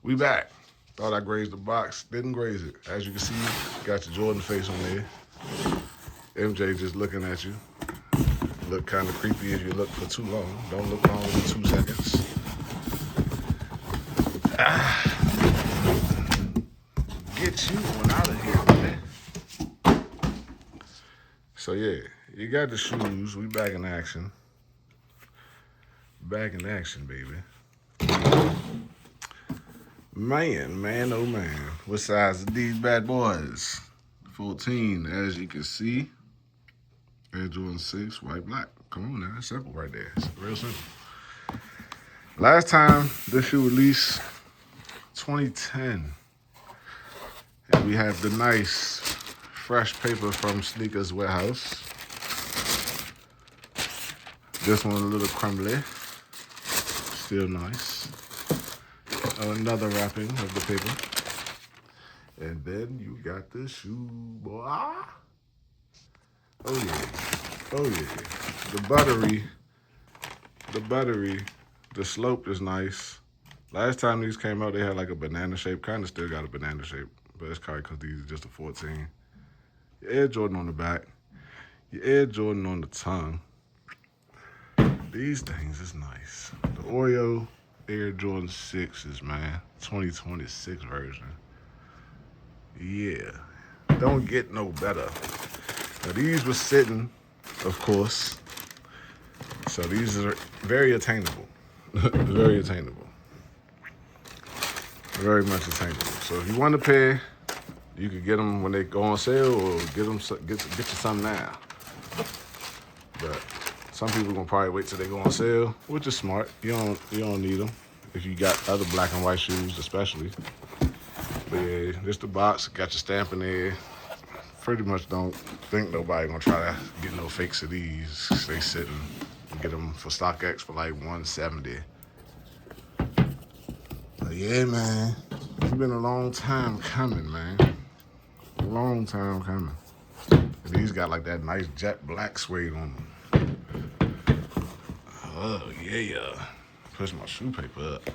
We back. Thought I grazed the box, didn't graze it. As you can see, got your Jordan face on there. MJ just looking at you. Look kind of creepy if you look for too long. Don't look longer than 2 seconds. Get you on out of here, man. So yeah, you got the shoes. We back in action. Back in action, baby. Man, oh man. What size are these bad boys? 14, as you can see. Air Jordan 6, white, black. Come on now, it's simple right there. It's real simple. Last time this shoe released, 2010. And we have the nice, fresh paper from Sneakers Warehouse. This one a little crumbly. Still nice. Another wrapping of the paper. And then you got the shoe, boy. Oh yeah. Oh yeah. The slope is nice. Last time these came out, they had like a banana shape. Kind of still got a banana shape, but it's probably because these are just a 14. Your Air Jordan on the back. Your Air Jordan on the tongue. These things is nice. The Oreo Air Jordan 6s, man. 2026 version. Yeah. Don't get no better. Now these were sitting, of course. So these are very attainable. Very attainable. Very much attainable. So if you want a pair, you could get them when they go on sale, or get you some now. But some people gonna probably wait till they go on sale, which is smart. You don't need them if you got other black and white shoes, especially. But yeah, this the box. Got your stamp in there. Pretty much don't think nobody gonna try to get no fakes of these. They sitting. Get them for StockX for like $170. But yeah, man, it's been a long time coming, man. A long time coming. And these got like that nice jet black suede on them. Oh yeah. Push my shoe paper up.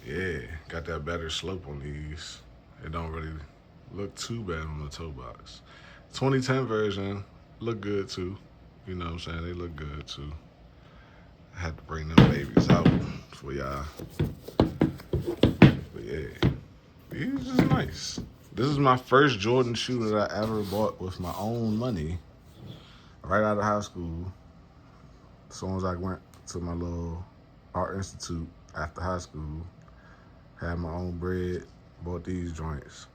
Yeah, got that better slope on these. It don't really look too bad on the toe box. 2010 version look good too. You know what I'm saying? They look good too. I had to bring them babies out for y'all. But yeah, these is nice. This is my first Jordan shoe that I ever bought with my own money right out of high school. As soon as I went to my little art institute after high school, had my own bread, bought these joints.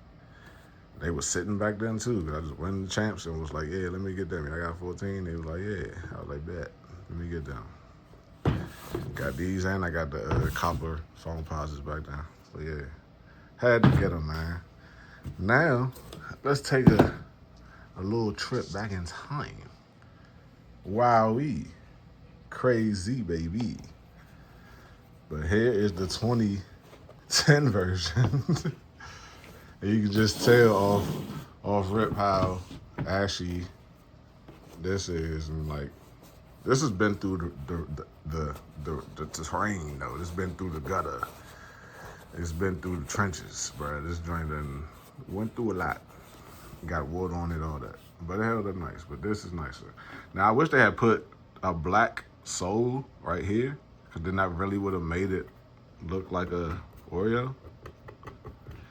They was sitting back then too. I just went to the champs and was like, yeah, let me get them. I got 14. They was like, yeah. I was like, bet. Let me get them. Got these and I got the copper foam posits back then. But yeah, had to get them, man. Now, let's take a little trip back in time. Wowee. Crazy, baby. But here is the 2010 version. You can just tell off rip how ashy this is, and like this has been through the terrain though. It's been through the gutter. It's been through the trenches, bro. This joint done went through a lot. Got wood on it, all that. But it held up nice. But this is nicer. Now I wish they had put a black sole right here, because then that really would have made it look like a Oreo.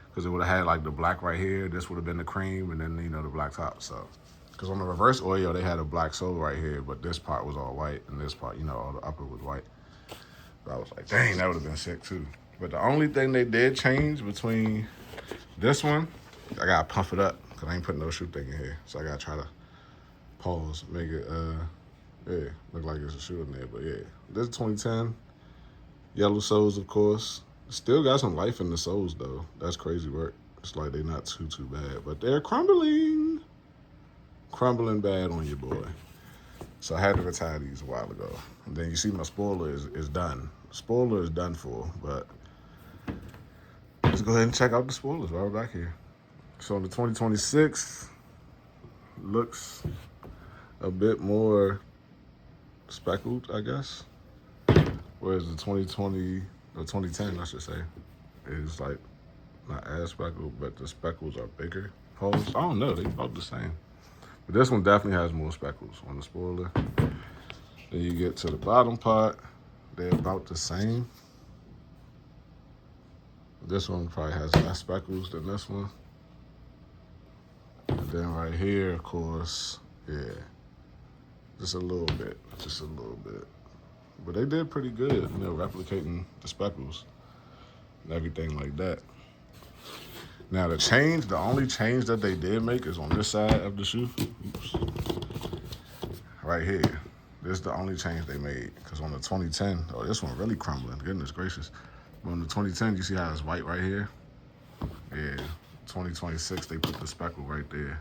Because it would have had like the black right here. This would have been the cream, and then, you know, the black top. So, because on the reverse Oreo, they had a black sole right here, but this part was all white, and this part, you know, all the upper was white. So I was like, dang, that would have been sick too. But the only thing they did change between this one, I gotta pump it up, because I ain't putting no shoe thing in here. So I gotta try to pause, make it, yeah, look like it's a shoe in there. But yeah, this is 2010. Yellow soles, of course. Still got some life in the soles though. That's crazy work. It's like they're not too bad, but they're crumbling bad on you, boy. So I had to retire these a while ago. And then you see my spoiler is done. Spoiler is done for, but let's go ahead and check out the spoilers while we're back here. So the 2026 looks a bit more speckled, I guess. Whereas the 2020 or 2010, I should say, is like not as speckled, but the speckles are bigger. Holes, I don't know, they about the same. But this one definitely has more speckles on the spoiler. Then you get to the bottom part, they're about the same. This one probably has less speckles than this one. And then right here, of course, yeah, just a little bit, But they did pretty good, you know, replicating the speckles and everything like that. Now the only change that they did make is on this side of the shoe. Oops. Right here. This is the only change they made. Because on the 2010, oh, this one really crumbling, goodness gracious. But on the 2010, you see how it's white right here? Yeah, 2026, they put the speckle right there.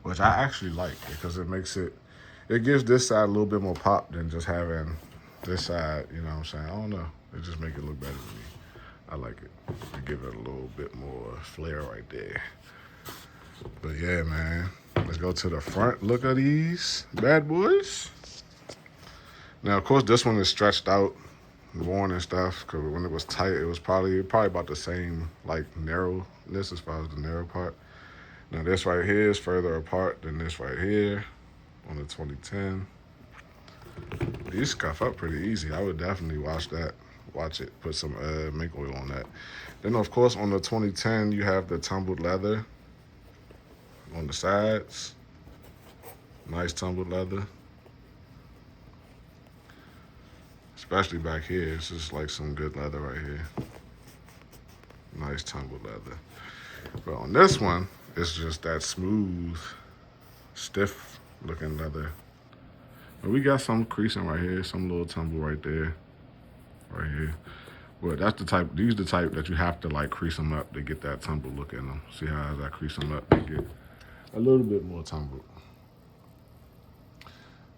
Which I actually like because it gives this side a little bit more pop than just having this side, you know what I'm saying? I don't know. It just make it look better to me. I like it. It give it a little bit more flair right there. But yeah, man. Let's go to the front. Look at these bad boys. Now, of course, this one is stretched out, worn and stuff, because when it was tight, it was probably about the same, like, narrowness as far as the narrow part. Now, this right here is further apart than this right here on the 2010. These scuff up pretty easy. I would definitely watch it, put some mink oil on that. Then, of course, on the 2010, you have the tumbled leather on the sides. Nice tumbled leather. Especially back here, it's just like some good leather right here. Nice tumbled leather. But on this one, it's just that smooth, stiff looking leather. But we got some creasing right here, some little tumble right there, right here. But that's these are the type that you have to like crease them up to get that tumble look in them. See how as I crease them up, they get a little bit more tumbled.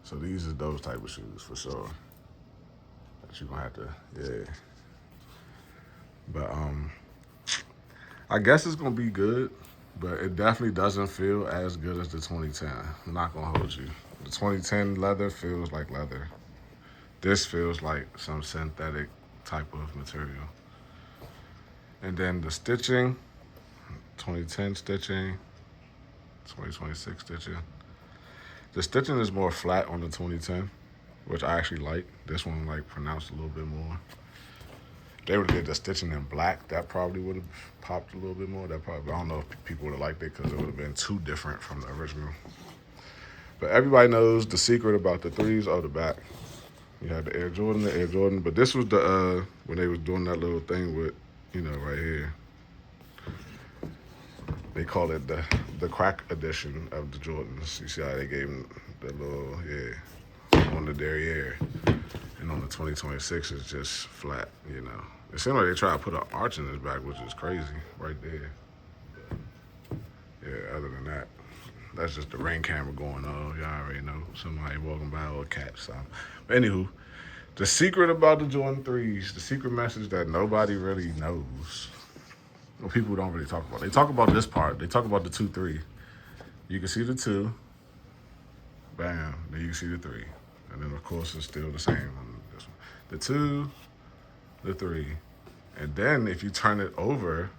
So these are those type of shoes for sure. That you're gonna have to, yeah. But I guess it's gonna be good, but it definitely doesn't feel as good as the 2010. I'm not gonna hold you. The 2010 leather feels like leather. This feels like some synthetic type of material. And then the stitching, 2010 stitching, 2026 stitching. The stitching is more flat on the 2010, which I actually like. This one like pronounced a little bit more. They would have did the stitching in black, that probably would have popped a little bit more. I don't know if people would have liked it because it would have been too different from the original. But everybody knows the secret about the threes or the back. You had the Air Jordan, but this was the, when they was doing that little thing with, you know, right here. They call it the crack edition of the Jordans. You see how they gave them the little, on the derriere. And on the 2026, it's just flat, you know. It seemed like they tried to put an arch in his back, which is crazy, right there. But, yeah, other than that, that's just the rain camera going on. Y'all already know. Somebody walking by or a cat, something. But anywho, the secret about the Jordan 3s, the secret message that nobody really knows, or people don't really talk about. They talk about this part. They talk about the 2-3. You can see the 2. Bam. Then you can see the 3. And then, of course, it's still the same on this one. The 2, the 3. And then if you turn it over,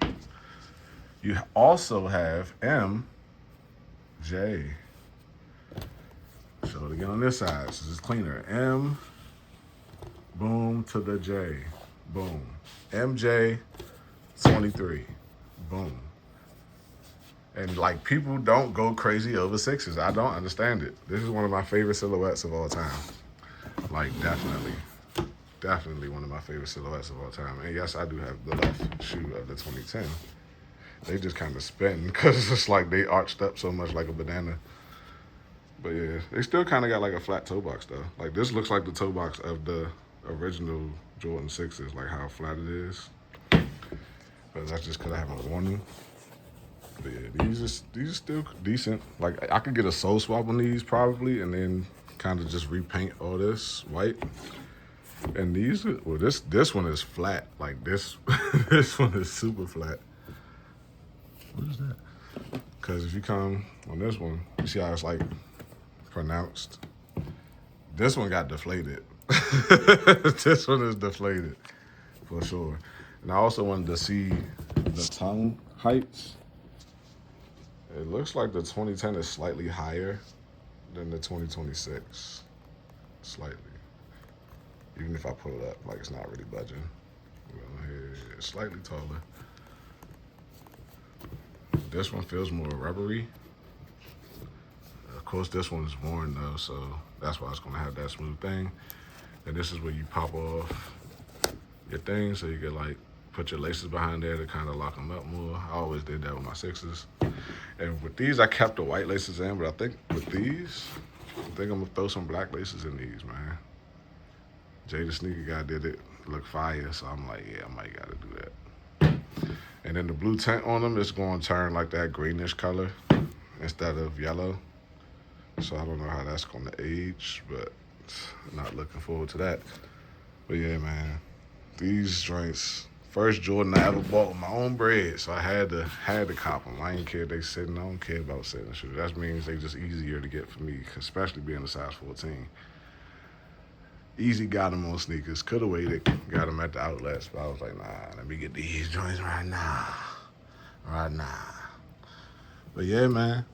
you also have M, J. So again on this side, so it's cleaner. M, boom, to the J, boom. MJ, 23, boom. And like people don't go crazy over 6s. I don't understand it. This is one of my favorite silhouettes of all time. Like definitely one of my favorite silhouettes of all time. And yes, I do have the left shoe of the 2010. They just kind of spin because it's like they arched up so much like a banana. But yeah, they still kind of got like a flat toe box though. Like this looks like the toe box of the original Jordan 6s, like how flat it is. But that's just because I haven't worn them. But yeah, these are still decent. Like I could get a sole swap on these probably, and then kind of just repaint all this white. And these, well, this one is flat. Like this, this one is super flat. What is that? Because if you come on this one, you see how it's like pronounced. This one got deflated. This one is deflated for sure. And I also wanted to see the tongue heights. It looks like the 2010 is slightly higher than the 2026. Slightly. Even if I put it up, like it's not really budging. It's slightly taller. This one feels more rubbery. Of course, this one's worn though, so that's why it's gonna have that smooth thing. And this is where you pop off your thing, so you can like put your laces behind there to kind of lock them up more. I always did that with my 6s. And with these, I kept the white laces in, but I think with these, I think I'm gonna throw some black laces in these, man. Jay the sneaker guy did it, look fire, so I'm like, yeah, I might gotta do that. And then the blue tint on them is gonna turn like that greenish color instead of yellow. So I don't know how that's gonna age, but not looking forward to that. But yeah, man, these joints, first Jordan I ever bought with my own bread, so I had to cop them. I ain't care if they sitting. I don't care about sitting shoes. That means they just easier to get for me, especially being a size 14. Easy got them on sneakers. Could have waited, got them at the outlets, but I was like, nah, let me get these joints right now. Right now. But yeah, man,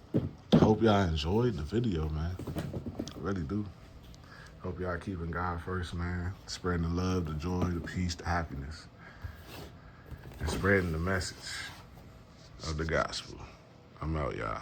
hope y'all enjoyed the video, man. I really do. Hope y'all keeping God first, man. Spreading the love, the joy, the peace, the happiness. And spreading the message of the gospel. I'm out, y'all.